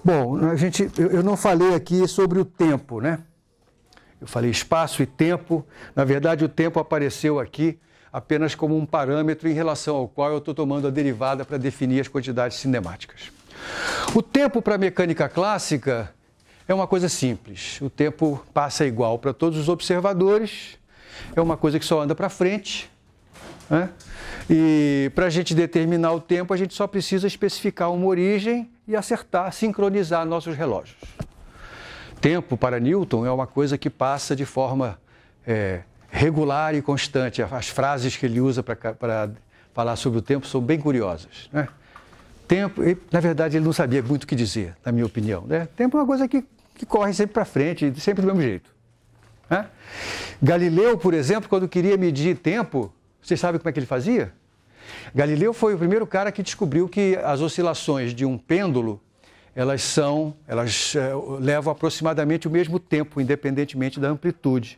Bom, eu não falei aqui sobre o tempo, né? Eu falei espaço e tempo. Na verdade, o tempo apareceu aqui apenas como um parâmetro em relação ao qual eu estou tomando a derivada para definir as quantidades cinemáticas. O tempo para a mecânica clássica é uma coisa simples. O tempo passa igual para todos os observadores, é uma coisa que só anda para frente, né? E para a gente determinar o tempo, a gente só precisa especificar uma origem e acertar, sincronizar nossos relógios. Tempo, para Newton, é uma coisa que passa de forma regular e constante. As frases que ele usa para falar sobre o tempo são bem curiosas, né? Tempo, na verdade, ele não sabia muito o que dizer, na minha opinião, né? Tempo é uma coisa que corre sempre para frente, sempre do mesmo jeito, né? Galileu, por exemplo, quando queria medir tempo, vocês sabem como é que ele fazia? Galileu foi o primeiro cara que descobriu que as oscilações de um pêndulo, elas levam aproximadamente o mesmo tempo, independentemente da amplitude.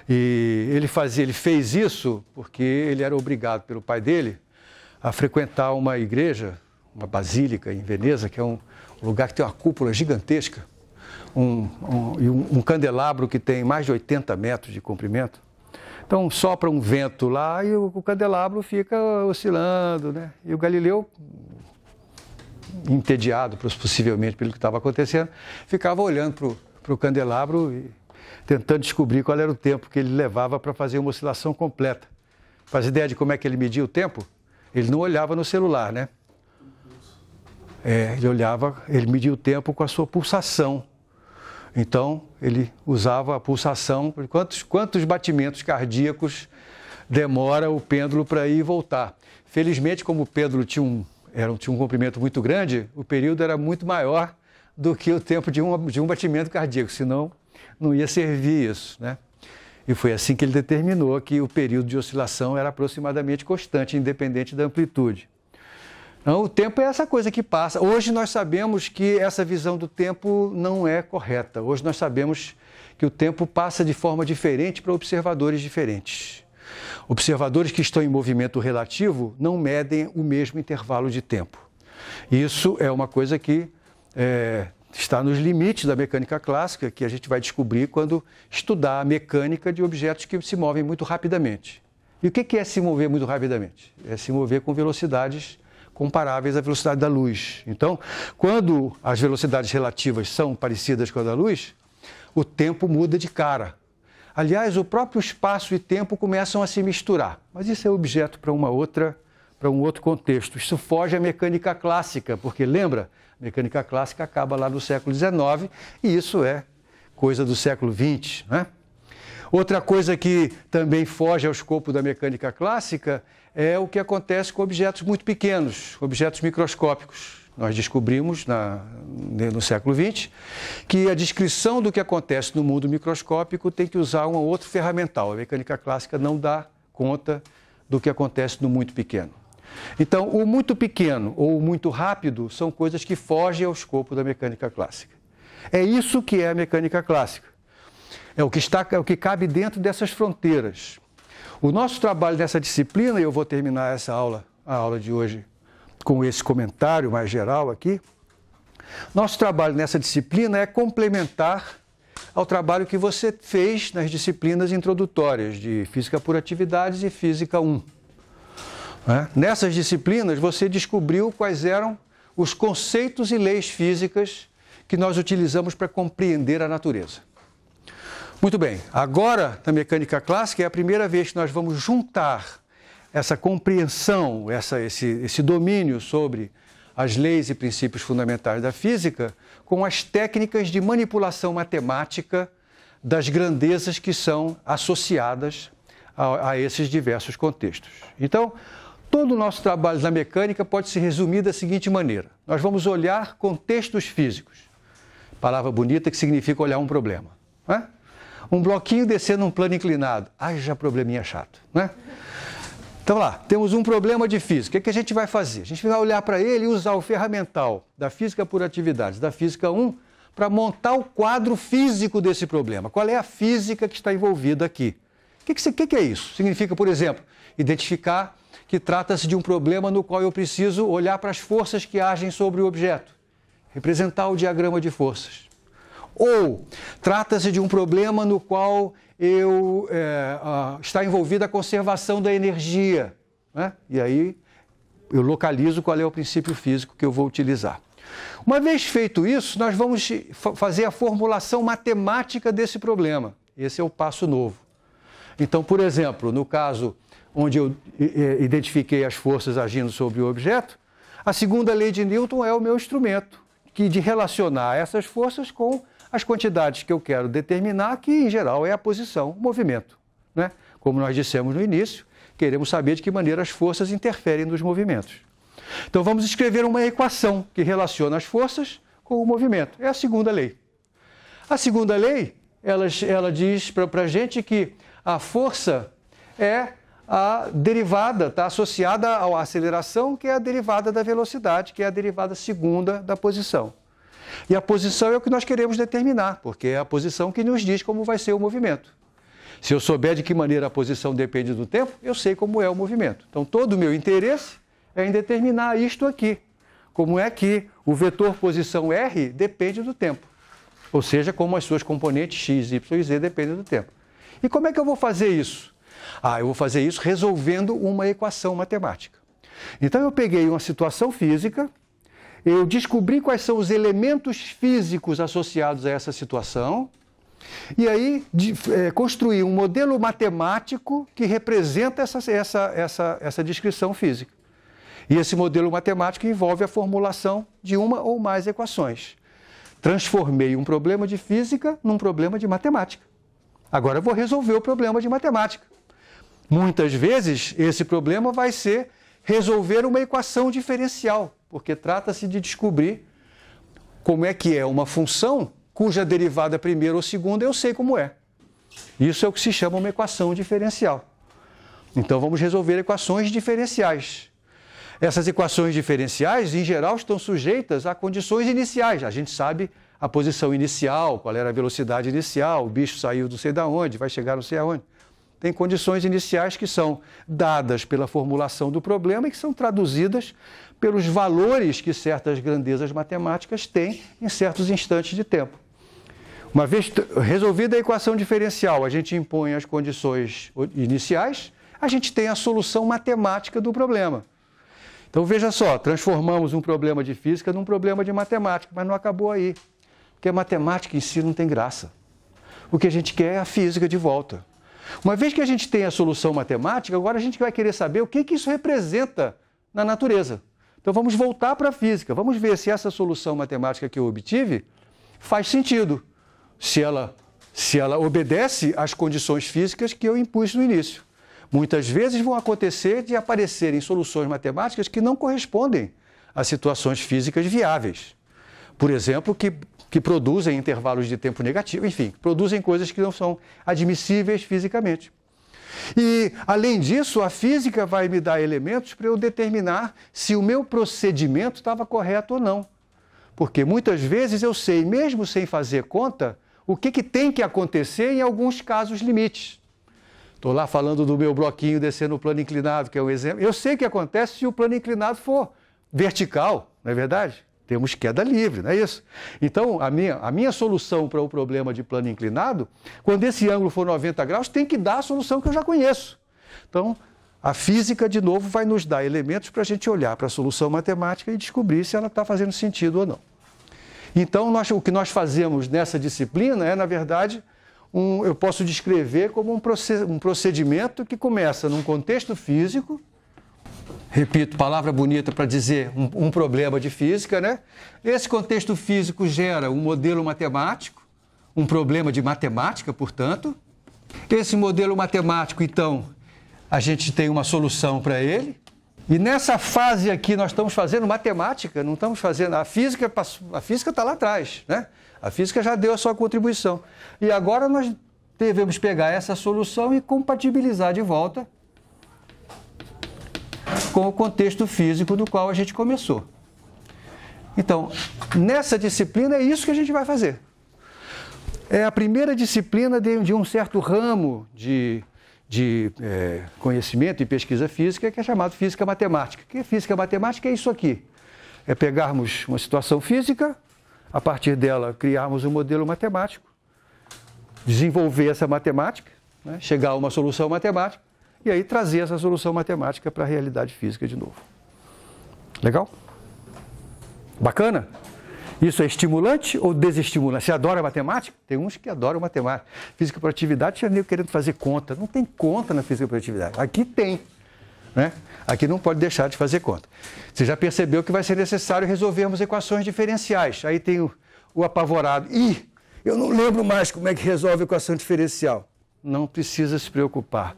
E ele fez isso porque ele era obrigado pelo pai dele a frequentar uma igreja, uma basílica em Veneza, que é um lugar que tem uma cúpula gigantesca, um candelabro que tem mais de 80 metros de comprimento. Então sopra um vento lá e o candelabro fica oscilando, né? E o Galileu, entediado possivelmente pelo que estava acontecendo, ficava olhando para o candelabro e tentando descobrir qual era o tempo que ele levava para fazer uma oscilação completa. Faz ideia de como é que ele media o tempo? Ele não olhava no celular, né? Ele media o tempo com a sua pulsação. Então, ele usava a pulsação, quantos batimentos cardíacos demora o pêndulo para ir e voltar. Felizmente, como o pêndulo tinha um comprimento muito grande, o período era muito maior do que o tempo de um batimento cardíaco, senão não ia servir isso, né? E foi assim que ele determinou que o período de oscilação era aproximadamente constante, independente da amplitude. Então, o tempo é essa coisa que passa. Hoje nós sabemos que essa visão do tempo não é correta. Hoje nós sabemos que o tempo passa de forma diferente para observadores diferentes. Observadores que estão em movimento relativo não medem o mesmo intervalo de tempo. Isso é uma coisa que está nos limites da mecânica clássica, que a gente vai descobrir quando estudar a mecânica de objetos que se movem muito rapidamente. E o que é se mover muito rapidamente? É se mover com velocidades comparáveis à velocidade da luz. Então, quando as velocidades relativas são parecidas com a da luz, o tempo muda de cara. Aliás, o próprio espaço e tempo começam a se misturar. Mas isso é objeto para um outro contexto. Isso foge à mecânica clássica, porque lembra, a mecânica clássica acaba lá no século XIX e isso é coisa do século XX, né? Outra coisa que também foge ao escopo da mecânica clássica é o que acontece com objetos muito pequenos, objetos microscópicos. Nós descobrimos no século XX que a descrição do que acontece no mundo microscópico tem que usar um outro ferramental. A mecânica clássica não dá conta do que acontece no muito pequeno. Então, o muito pequeno ou o muito rápido são coisas que fogem ao escopo da mecânica clássica. É isso que é a mecânica clássica. É o que cabe dentro dessas fronteiras. O nosso trabalho nessa disciplina, e eu vou terminar a aula de hoje com esse comentário mais geral aqui, nosso trabalho nessa disciplina é complementar ao trabalho que você fez nas disciplinas introdutórias de Física por Atividades e Física 1. Nessas disciplinas, você descobriu quais eram os conceitos e leis físicas que nós utilizamos para compreender a natureza. Muito bem, agora na mecânica clássica é a primeira vez que nós vamos juntar essa compreensão, esse domínio sobre as leis e princípios fundamentais da física com as técnicas de manipulação matemática das grandezas que são associadas a esses diversos contextos. Então, todo o nosso trabalho na mecânica pode se resumir da seguinte maneira. Nós vamos olhar contextos físicos. Palavra bonita que significa olhar um problema, né? Um bloquinho descendo um plano inclinado. Já probleminha chato, né? Então lá, temos um problema de física. O que a gente vai fazer? A gente vai olhar para ele e usar o ferramental da Física por Atividades, da Física 1, para montar o quadro físico desse problema. Qual é a física que está envolvida aqui? O que é isso? Significa, por exemplo, identificar que trata-se de um problema no qual eu preciso olhar para as forças que agem sobre o objeto. representar o diagrama de forças. Ou trata-se de um problema no qual está envolvida a conservação da energia, né? E aí eu localizo qual é o princípio físico que eu vou utilizar. Uma vez feito isso, nós vamos fazer a formulação matemática desse problema. Esse é o passo novo. Então, por exemplo, no caso onde eu identifiquei as forças agindo sobre o objeto, a segunda lei de Newton é o meu instrumento de relacionar essas forças com as quantidades que eu quero determinar, que em geral é a posição, o movimento, né? Como nós dissemos no início, queremos saber de que maneira as forças interferem nos movimentos. Então vamos escrever uma equação que relaciona as forças com o movimento. É a segunda lei. A segunda lei, ela diz para a gente que a força é a derivada, está associada à aceleração, que é a derivada da velocidade, que é a derivada segunda da posição. E a posição é o que nós queremos determinar, porque é a posição que nos diz como vai ser o movimento. Se eu souber de que maneira a posição depende do tempo, eu sei como é o movimento. Então, todo o meu interesse é em determinar isto aqui. Como é que o vetor posição R depende do tempo. Ou seja, como as suas componentes x, y e z dependem do tempo. E como é que eu vou fazer isso? Eu vou fazer isso resolvendo uma equação matemática. Então, eu peguei uma situação física, eu descobri quais são os elementos físicos associados a essa situação, e aí construí um modelo matemático que representa essa descrição física. E esse modelo matemático envolve a formulação de uma ou mais equações. Transformei um problema de física num problema de matemática. Agora eu vou resolver o problema de matemática. Muitas vezes esse problema vai ser resolver uma equação diferencial, porque trata-se de descobrir como é que é uma função cuja derivada primeira ou segunda eu sei como é. Isso é o que se chama uma equação diferencial. Então vamos resolver equações diferenciais. Essas equações diferenciais, em geral, estão sujeitas a condições iniciais. A gente sabe a posição inicial, qual era a velocidade inicial, o bicho saiu não sei de onde, vai chegar não sei aonde. Tem condições iniciais que são dadas pela formulação do problema e que são traduzidas pelos valores que certas grandezas matemáticas têm em certos instantes de tempo. Uma vez resolvida a equação diferencial, a gente impõe as condições iniciais, a gente tem a solução matemática do problema. Então veja só, transformamos um problema de física num problema de matemática, mas não acabou aí, porque a matemática em si não tem graça. O que a gente quer é a física de volta. Uma vez que a gente tem a solução matemática, agora a gente vai querer saber o que isso representa na natureza. Então vamos voltar para a física, vamos ver se essa solução matemática que eu obtive faz sentido, se ela obedece às condições físicas que eu impus no início. Muitas vezes vão acontecer de aparecerem soluções matemáticas que não correspondem a situações físicas viáveis. Por exemplo, que produzem intervalos de tempo negativo, enfim, produzem coisas que não são admissíveis fisicamente. E, além disso, a física vai me dar elementos para eu determinar se o meu procedimento estava correto ou não. Porque muitas vezes eu sei, mesmo sem fazer conta, o que tem que acontecer em alguns casos limites. Estou lá falando do meu bloquinho descendo o plano inclinado, que é um exemplo. Eu sei o que acontece se o plano inclinado for vertical, não é verdade? Temos queda livre, não é isso? Então, a minha solução para o problema de plano inclinado, quando esse ângulo for 90 graus, tem que dar a solução que eu já conheço. Então, a física, de novo, vai nos dar elementos para a gente olhar para a solução matemática e descobrir se ela está fazendo sentido ou não. Então, o que nós fazemos nessa disciplina é, na verdade, eu posso descrever como um procedimento que começa num contexto físico. Repito, palavra bonita para dizer um problema de física, né? Esse contexto físico gera um modelo matemático, um problema de matemática, portanto. Esse modelo matemático, então, a gente tem uma solução para ele. E nessa fase aqui nós estamos fazendo matemática, não estamos fazendo... A física está lá atrás, né? A física já deu a sua contribuição. E agora nós devemos pegar essa solução e compatibilizar de volta com o contexto físico do qual a gente começou. Então, nessa disciplina é isso que a gente vai fazer. É a primeira disciplina de um certo ramo de conhecimento e pesquisa física que é chamado física matemática. Que física matemática é isso aqui. é pegarmos uma situação física, a partir dela criarmos um modelo matemático, desenvolver essa matemática, né, chegar a uma solução matemática, e aí trazer essa solução matemática para a realidade física de novo. Legal? Bacana? Isso é estimulante ou desestimulante? Você adora matemática? Tem uns que adoram matemática. Física por atividade, já nem querendo fazer conta. Não tem conta na física por atividade. Aqui tem. Né? Aqui não pode deixar de fazer conta. Você já percebeu que vai ser necessário resolvermos equações diferenciais. Aí tem o apavorado. Ih, eu não lembro mais como é que resolve equação diferencial. Não precisa se preocupar.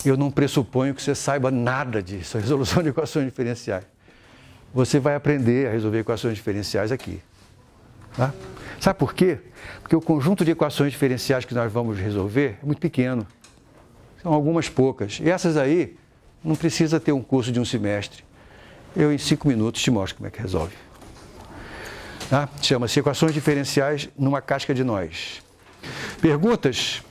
Eu não pressuponho que você saiba nada disso, a resolução de equações diferenciais. Você vai aprender a resolver equações diferenciais aqui. Tá? Sabe por quê? Porque o conjunto de equações diferenciais que nós vamos resolver é muito pequeno. São algumas poucas. E essas aí não precisa ter um curso de um semestre. Eu, em 5 minutos, te mostro como é que resolve. Tá? Chama-se Equações Diferenciais numa Casca de Nós. Perguntas?